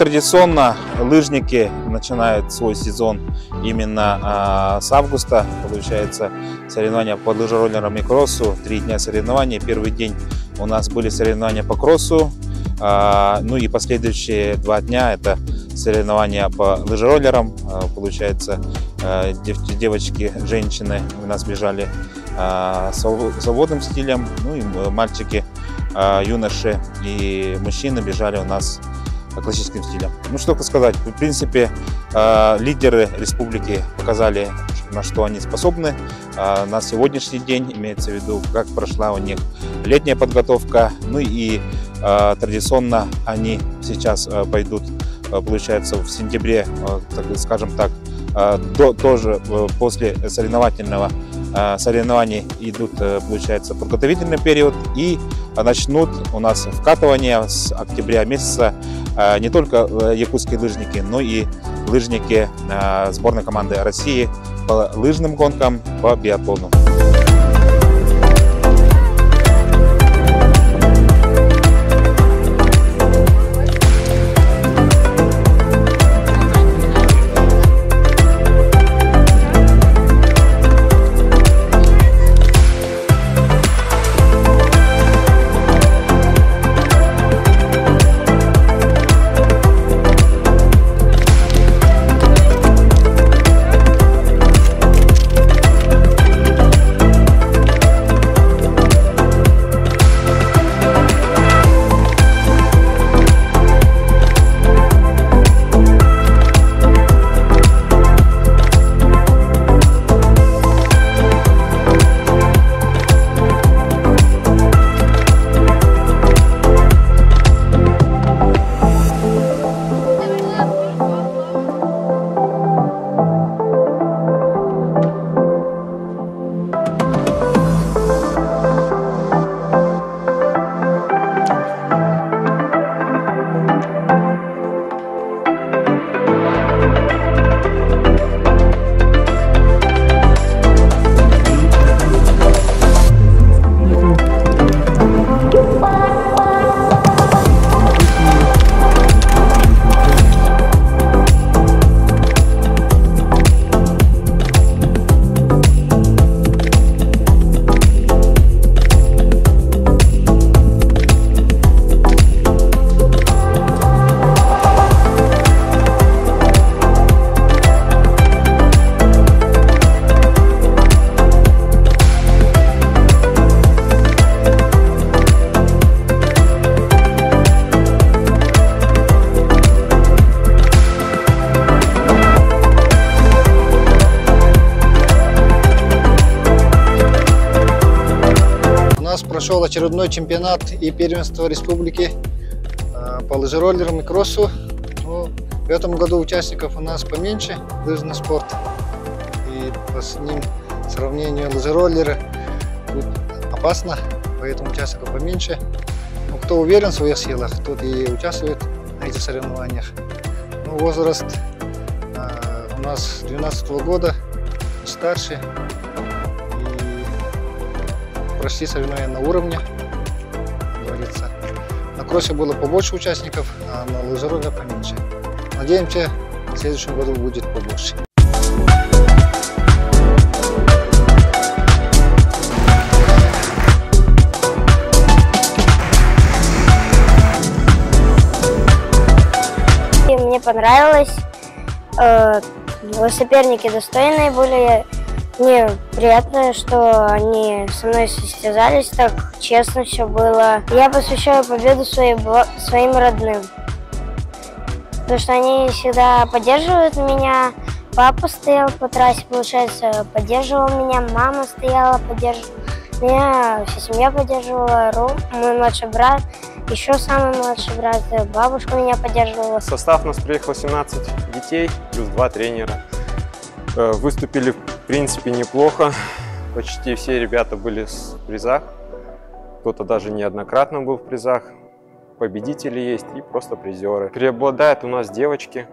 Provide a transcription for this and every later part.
традиционно лыжники начинают свой сезон именно с августа. Получается, соревнования по лыжероллерам и кроссу. 3 дня соревнований. Первый день у нас были соревнования по кроссу. Ну и последующие 2 дня это соревнования по лыжероллерам. Получается, девочки, женщины у нас бежали свободным стилем. Ну и мальчики, юноши и мужчины бежали у нас классическим стилем. Ну что сказать, в принципе, лидеры республики показали, на что они способны. На сегодняшний день имеется в виду, как прошла у них летняя подготовка. Ну и традиционно они сейчас пойдут, получается, в сентябре, скажем так, тоже после соревнований идут, получается, подготовительный период, и начнут у нас вкатывание с октября месяца не только якутские лыжники, но и лыжники сборной команды России по лыжным гонкам, по биатлону. Прошел очередной чемпионат и первенство республики по лыжероллерам и кроссу. Но в этом году участников у нас поменьше, лыжный спорт. И по ним сравнению лыжероллеры тут опасно, поэтому участников поменьше. Но кто уверен в своих силах, тот и участвует на этих соревнованиях. Ну, возраст у нас 12 года и старше. Прошли соревнования на уровне, говорится. На кроссе было побольше участников, а на лыжероллере поменьше. Надеемся, в следующем году будет побольше. Мне понравилось. Соперники достойные были. Мне приятно, что они со мной состязались, так честно все было. Я посвящаю победу своим родным, потому что они всегда поддерживают меня. Папа стоял по трассе, получается, поддерживал меня, мама стояла, поддерживала меня, вся семья поддерживала, мой младший брат, еще самый младший брат, бабушка меня поддерживала. В состав у нас приехало 17 детей, плюс 2 тренера. Выступили, в принципе, неплохо. Почти все ребята были в призах. Кто-то даже неоднократно был в призах. Победители есть и просто призеры. Преобладают у нас девочки.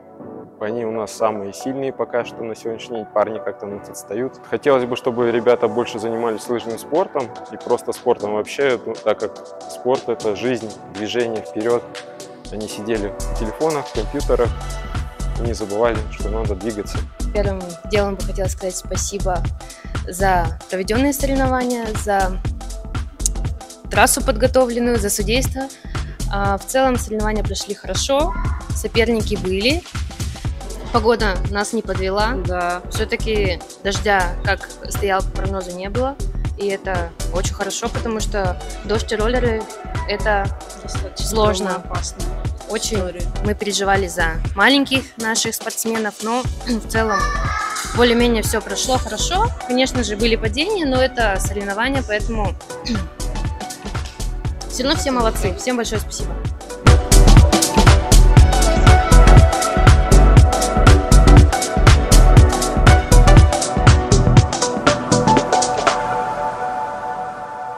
Они у нас самые сильные пока что на сегодняшний день. Парни как-то у нас отстают. Хотелось бы, чтобы ребята больше занимались лыжным спортом и просто спортом вообще, так как спорт – это жизнь, движение вперед. Они сидели в телефонах, в компьютерах и не забывали, что надо двигаться. Первым делом бы хотела сказать спасибо за проведенные соревнования, за трассу подготовленную, за судейство. В целом соревнования прошли хорошо, соперники были. Погода нас не подвела. Да. Все-таки дождя, как стоял по прогнозу, не было. И это очень хорошо, потому что дождь и роллеры – это достаточно сложно. Опасно. Очень мы переживали за маленьких наших спортсменов, но в целом более-менее все прошло хорошо. Конечно же, были падения, но это соревнования, поэтому все равно все молодцы. Всем большое спасибо.